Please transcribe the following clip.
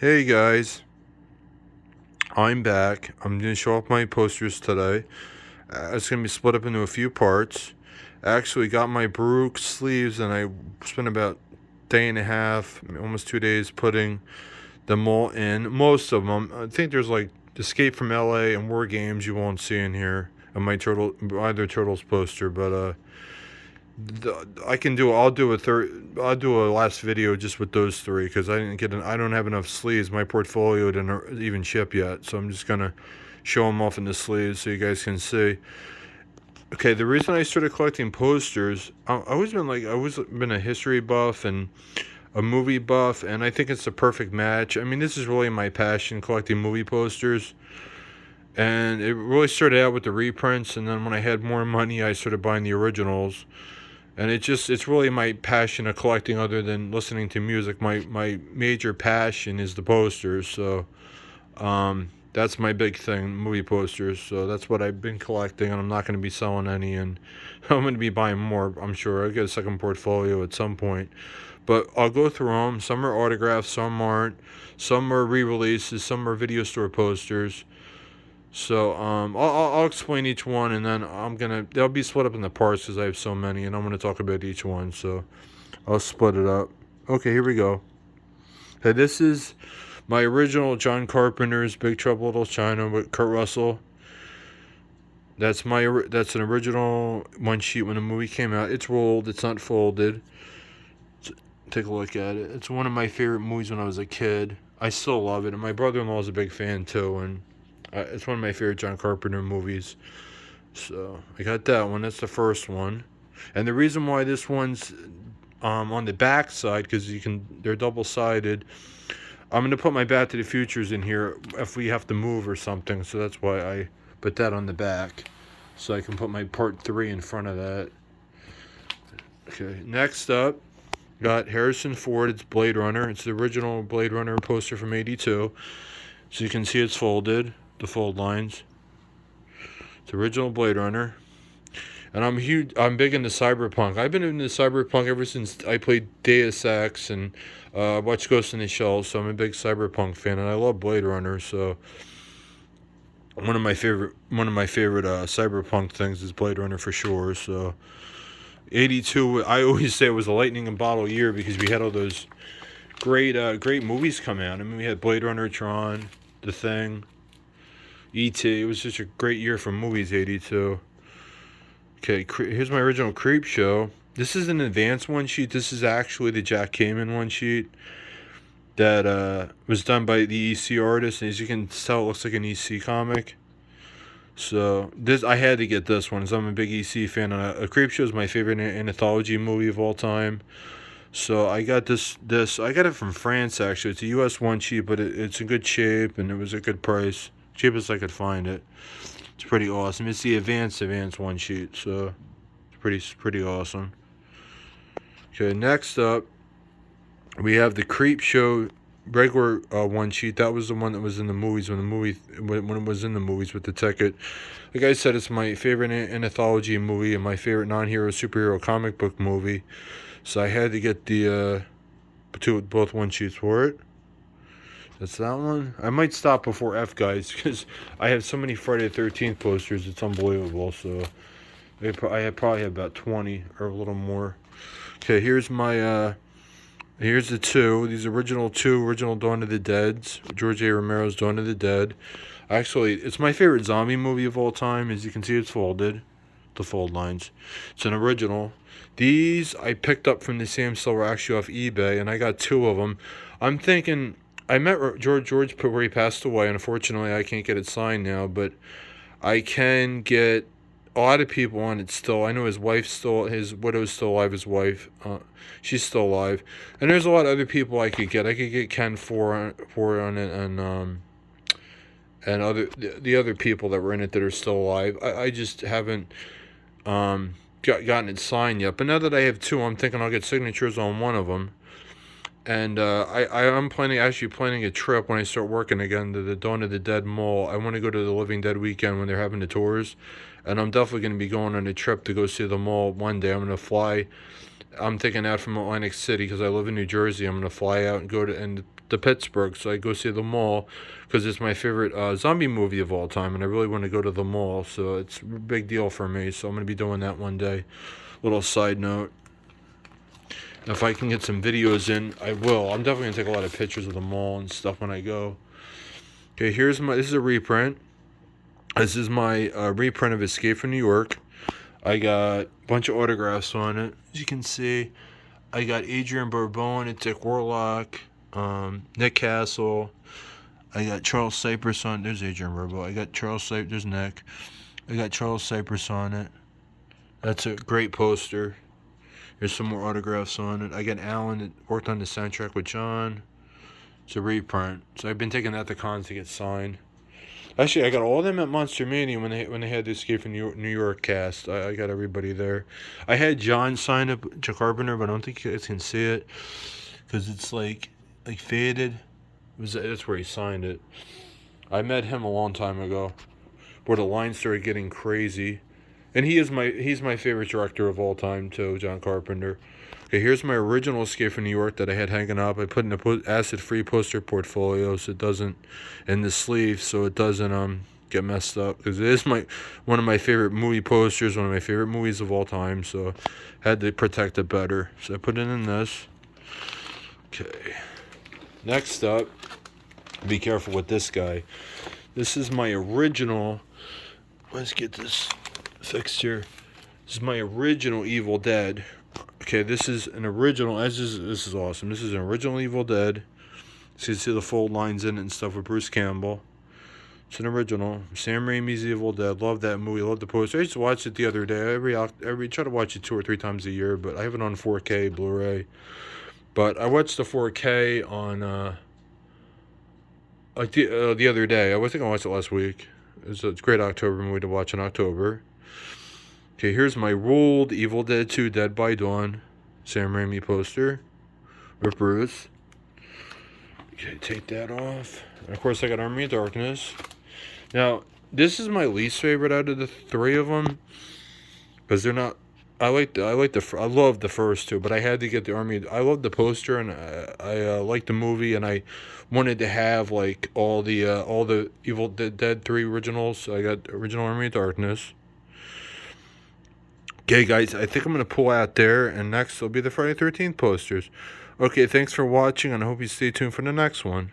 Hey guys, I'm back. I'm going to show off my posters today. It's going to be split up into a few parts. I actually got my Baruch sleeves and I spent about a day and a half, almost 2 days putting them all in. Most of them. I think there's like Escape from LA and War Games you won't see in here on my either Turtles poster, but I can do. I'll do a third. I'll do a last video just with those three because I don't have enough sleeves. My portfolio didn't even ship yet, so I'm just gonna show them off in the sleeves so you guys can see. Okay, the reason I started collecting posters, I always been a history buff and a movie buff, and I think it's the perfect match. I mean, this is really my passion, collecting movie posters. And it really started out with the reprints, and then when I had more money, I started buying the originals. And it's really my passion of collecting other than listening to music. My major passion is the posters. So that's my big thing, movie posters. So that's what I've been collecting, and I'm not going to be selling any, and I'm going to be buying more, I'm sure. I'll get a second portfolio at some point. But I'll go through them. Some are autographs, some aren't. Some are re-releases, some are video store posters. So I'll explain each one, and then they'll be split up in the parts because I have so many, and I'm gonna talk about each one. So I'll split it up. Okay, here we go. Okay, this is my original John Carpenter's Big Trouble in Little China with Kurt Russell. That's an original one sheet when the movie came out. It's rolled. It's not folded. Take a look at it. It's one of my favorite movies when I was a kid. I still love it, and my brother-in-law is a big fan too, and it's one of my favorite John Carpenter movies. So I got that one. That's the first one. And the reason why this one's on the back side, because they're double sided. I'm gonna put my Back to the Futures in here if we have to move or something. So that's why I put that on the back, so I can put my part 3 in front of that. Okay. Next up, got Harrison Ford. It's Blade Runner. It's the original Blade Runner poster from '82. So you can see it's folded. The fold lines. It's original Blade Runner. And I'm huge. I'm big into cyberpunk. I've been into cyberpunk ever since I played Deus Ex and watched Ghost in the Shell. So I'm a big cyberpunk fan, and I love Blade Runner. So one of my favorite cyberpunk things is Blade Runner for sure. So '82, I always say it was a lightning in bottle year because we had all those great movies come out. I mean, we had Blade Runner, Tron, The Thing, E.T. It was just a great year for movies, '82. Okay, here's my original Creep Show. This is an advanced one sheet. This is actually the Jack Kamen one sheet that was done by the EC artist. And as you can tell, it looks like an EC comic. So I had to get this one because I'm a big EC fan. And a Creep Show is my favorite anthology movie of all time. So I got this. I got it from France, actually. It's a U.S. one sheet, but it's in good shape, and it was a good price. Cheapest I could find it. It's pretty awesome. It's the advanced one sheet, so it's pretty awesome. Okay, next up we have the Creep Show regular one sheet. That was the one that was in the movies when it was in the movies with the ticket. Like I said, it's my favorite anthology movie and my favorite non-hero superhero comic book movie. So I had to get both one sheets for it. That's that one. I might stop before F, guys, because I have so many Friday the 13th posters. It's unbelievable. So I probably have about 20 or a little more. Okay, here's the two. These original Dawn of the Deads. George A. Romero's Dawn of the Dead. Actually, it's my favorite zombie movie of all time. As you can see, it's folded. The fold lines. It's an original. These I picked up from the Sam Silver actually off eBay, and I got 2 of them. I'm thinking I met George where he passed away. Unfortunately, I can't get it signed now, but I can get a lot of people on it still. I know his widow's still alive. His wife, she's still alive, and there's a lot of other people I could get. I could get Ken for on it, and the other people that were in it that are still alive. I just haven't gotten it signed yet. But now that I have 2, I'm thinking I'll get signatures on one of them. And I'm planning a trip when I start working again to the Dawn of the Dead Mall. I want to go to the Living Dead weekend when they're having the tours. And I'm definitely going to be going on a trip to go see the mall one day. I'm going to fly. I'm thinking out from Atlantic City because I live in New Jersey. I'm going to fly out and go to to Pittsburgh, so I go see The Mall because it's my favorite zombie movie of all time, and I really want to go to The Mall, so it's a big deal for me. So I'm gonna be doing that one day. Little side note. If I can get some videos in, I will. I'm definitely gonna take a lot of pictures of the mall and stuff when I go. Okay, this is a reprint. This is my reprint of Escape from New York. I got a bunch of autographs on it. As you can see, I got Adrian Bourbon and Dick Warlock, Nick Castle. I got Charles Cypress on. There's Adrian Bourbon. I got Charles Cypress. There's Nick. I got Charles Cypress on it. That's a great poster. There's some more autographs on it. I got Alan that worked on the soundtrack with John. It's a reprint. So I've been taking that to cons to get signed. Actually, I got all of them at Monster Mania when they had the Escape from New York cast. I got everybody there. I had John sign up John Carpenter, but I don't think you guys can see it because it's like faded. That's where he signed it. I met him a long time ago, where the line started getting crazy. And he's my favorite director of all time too, John Carpenter. Okay, here's my original Escape from New York that I had hanging up. I put in a acid-free poster portfolio so it doesn't, in the sleeve, so it doesn't get messed up. Because it is one of my favorite movie posters, one of my favorite movies of all time. So had to protect it better. So I put it in this. Okay. Next up, be careful with this guy. This is my original. Let's get this fixed here. This is my original Evil Dead. Okay, this is an original. This is awesome. This is an original Evil Dead. So you see the fold lines in it and stuff with Bruce Campbell. It's an original. Sam Raimi's Evil Dead. Love that movie. Love the poster. I used to watch it the other day. Every try to watch it 2 or 3 times a year, but I have it on 4K Blu-ray. But I watched the 4K on the other day. I think I watched it last week. It's a great October movie to watch in October. Okay, here's my ruled Evil Dead 2 Dead by Dawn Sam Raimi poster with Bruce. Okay, take that off. And of course, I got Army of Darkness. Now, this is my least favorite out of the 3 of them because they're not. I love the first 2, but I had to get the Army. I love the poster and I like the movie, and I wanted to have like all the Evil Dead 3 originals. So I got original Army of Darkness. Okay, guys, I think I'm going to pull out there, and next will be the Friday 13th posters. Okay, thanks for watching, and I hope you stay tuned for the next one.